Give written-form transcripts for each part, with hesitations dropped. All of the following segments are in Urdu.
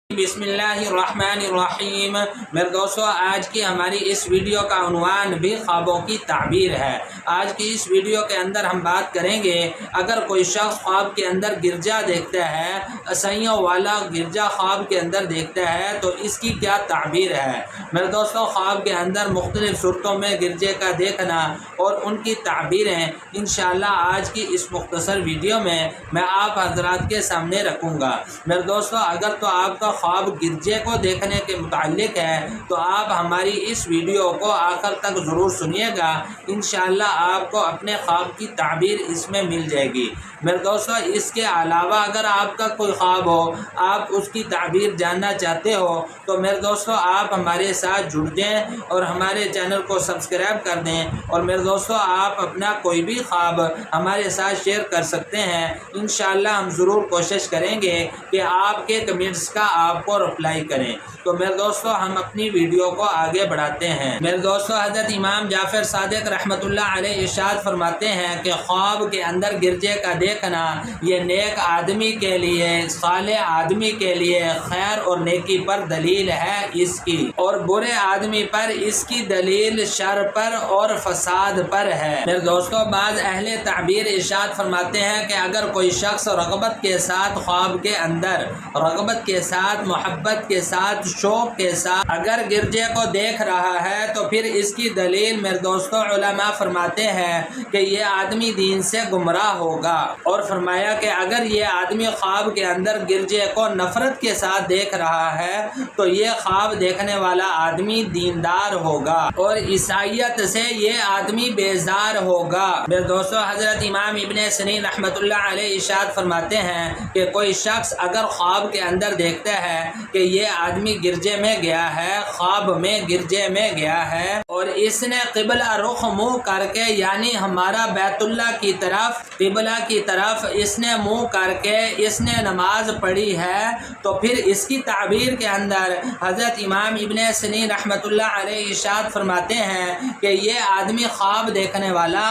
بسم اللہ الرحمن الرحیم۔ میرے دوستو، آج کی ہماری اس ویڈیو کا عنوان بھی خوابوں کی تعبیر ہے۔ آج کی اس ویڈیو کے اندر ہم بات کریں گے، اگر کوئی شخص خواب کے اندر گرجا دیکھتا ہے، عیسائیوں والا گرجا خواب کے اندر دیکھتا ہے، تو اس کی کیا تعبیر ہے۔ میرے دوستو، خواب کے اندر مختلف صورتوں میں گرجے کا دیکھنا اور ان کی تعبیریں انشاءاللہ آج کی اس مختصر ویڈیو میں آپ حضرات کے سامنے رکھوں گا۔ میرے دوستو، اگر تو آپ کا خواب گرجے کو دیکھنے کے متعلق ہے تو آپ ہماری اس ویڈیو کو آخر تک ضرور سنیے گا، انشاءاللہ آپ کو اپنے خواب کی تعبیر اس میں مل جائے گی۔ میرے دوستو، اس کے علاوہ اگر آپ کا کوئی خواب ہو، آپ اس کی تعبیر جاننا چاہتے ہو، تو میرے دوستو آپ ہمارے ساتھ جڑ جائیں اور ہمارے چینل کو سبسکرائب کر دیں، اور میرے دوستو آپ اپنا کوئی بھی خواب ہمارے ساتھ شیئر کر سکتے ہیں۔ انشاءاللہ ہم ضرور کوشش کریں گے کہ آپ کے کمنٹس کا آپ کو رپلائی کریں۔ تو میرے دوستو، ہم اپنی ویڈیو کو آگے بڑھاتے ہیں۔ میرے دوستو، حضرت امام جعفر صادق رحمۃ اللہ علیہ ارشاد فرماتے ہیں کہ خواب کے اندر گرجے کا دیکھنا یہ نیک آدمی کے لیے، صالح آدمی کے لیے خیر اور نیکی پر دلیل ہے اس کی، اور برے آدمی پر اس کی دلیل شر پر اور فساد پر ہے۔ میرے دوستو، بعض اہل تعبیر ارشاد فرماتے ہیں کہ اگر کوئی شخص رغبت کے ساتھ خواب کے اندر، رغبت کے ساتھ، محبت کے ساتھ، شوق کے ساتھ اگر گرجے کو دیکھ رہا ہے تو پھر اس کی دلیل میرے دوستو علماء فرماتے ہیں کہ یہ آدمی دین سے گمراہ ہوگا، اور فرمایا کہ اگر یہ آدمی خواب کے اندر گرجے کو نفرت کے ساتھ دیکھ رہا ہے تو یہ خواب دیکھنے والا آدمی دیندار ہوگا، اور عیسائیت سے یہ آدمی بیزار ہوگا۔ میرے دوستو، حضرت امام ابن سیرین رحمۃ اللہ علیہ ارشاد فرماتے ہیں کہ کوئی شخص اگر خواب کے اندر دیکھتا ہے کہ یہ آدمی گرجے میں گیا ہے، خواب میں گرجے میں گیا ہے، اور اس نے قبلہ رخ منہ کر کے، یعنی ہمارا بیت اللہ کی طرف، قبلہ کی طرف اس نے منہ کر کے اس نے نماز پڑھی ہے، تو پھر اس کی تعبیر کے اندر حضرت امام ابن سیرین رحمۃ اللہ علیہ ارشاد فرماتے ہیں کہ یہ آدمی خواب دیکھنے والا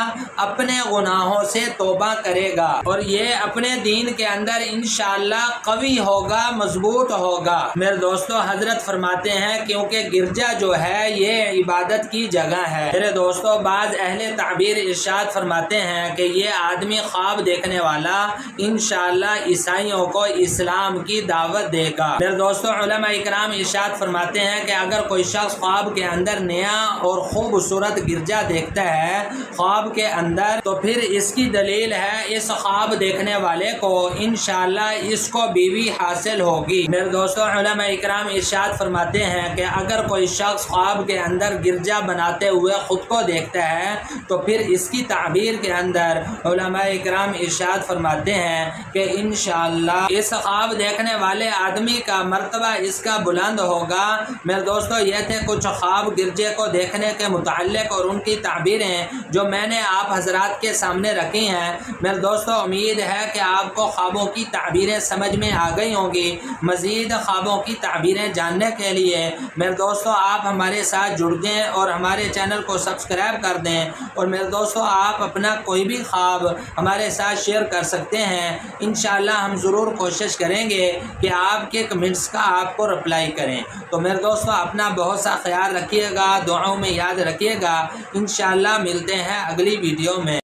اپنے گناہوں سے توبہ کرے گا، اور یہ اپنے دین کے اندر انشاءاللہ قوی ہوگا، مضبوط ہوگا۔ میرے دوستو، حضرت فرماتے ہیں کیونکہ گرجا جو ہے یہ عبادت کی جگہ ہے۔ میرے دوستو، بعض اہل تعبیر ارشاد فرماتے ہیں کہ یہ آدمی خواب دیکھنے والا انشاءاللہ عیسائیوں کو اسلام کی دعوت دے گا۔ میرے دوستو، علماء اکرام ارشاد فرماتے ہیں کہ اگر کوئی شخص خواب کے اندر نیا اور خوبصورت گرجا دیکھتا ہے خواب کے اندر، تو پھر اس کی دلیل ہے اس خواب دیکھنے والے کو انشاءاللہ اس کو بیوی حاصل ہوگی۔ میرے دوستو، علماء اکرام ارشاد فرماتے ہیں کہ اگر کوئی شخص خواب کے اندر گرجا بناتے ہوئے خود کو دیکھتا ہے تو پھر اس کی تعبیر کے اندر علماء اکرام ارشاد فرماتے ہیں کہ انشاءاللہ اس خواب دیکھنے والے آدمی کا مرتبہ اس کا بلند ہوگا۔ میرے دوستو، یہ تھے کچھ خواب گرجے کو دیکھنے کے متعلق اور ان کی تعبیریں جو میں نے آپ حضرات کے سامنے رکھی ہیں۔ میرے دوستو، امید ہے کہ آپ کو خوابوں کی تعبیریں سمجھ میں آ گئی ہوں گی۔ مزید خوابوں کی تعبیریں جاننے کے لیے میرے دوستو آپ ہمارے ساتھ جڑ جائیں اور ہمارے چینل کو سبسکرائب کر دیں، اور میرے دوستو آپ اپنا کوئی بھی خواب ہمارے ساتھ شیئر کر سکتے ہیں۔ انشاءاللہ ہم ضرور کوشش کریں گے کہ آپ کے کمنٹس کا آپ کو رپلائی کریں۔ تو میرے دوستو اپنا بہت سا خیال رکھیے گا، دعاؤں میں یاد رکھیے گا۔ انشاءاللہ ملتے ہیں اگلی ویڈیو میں۔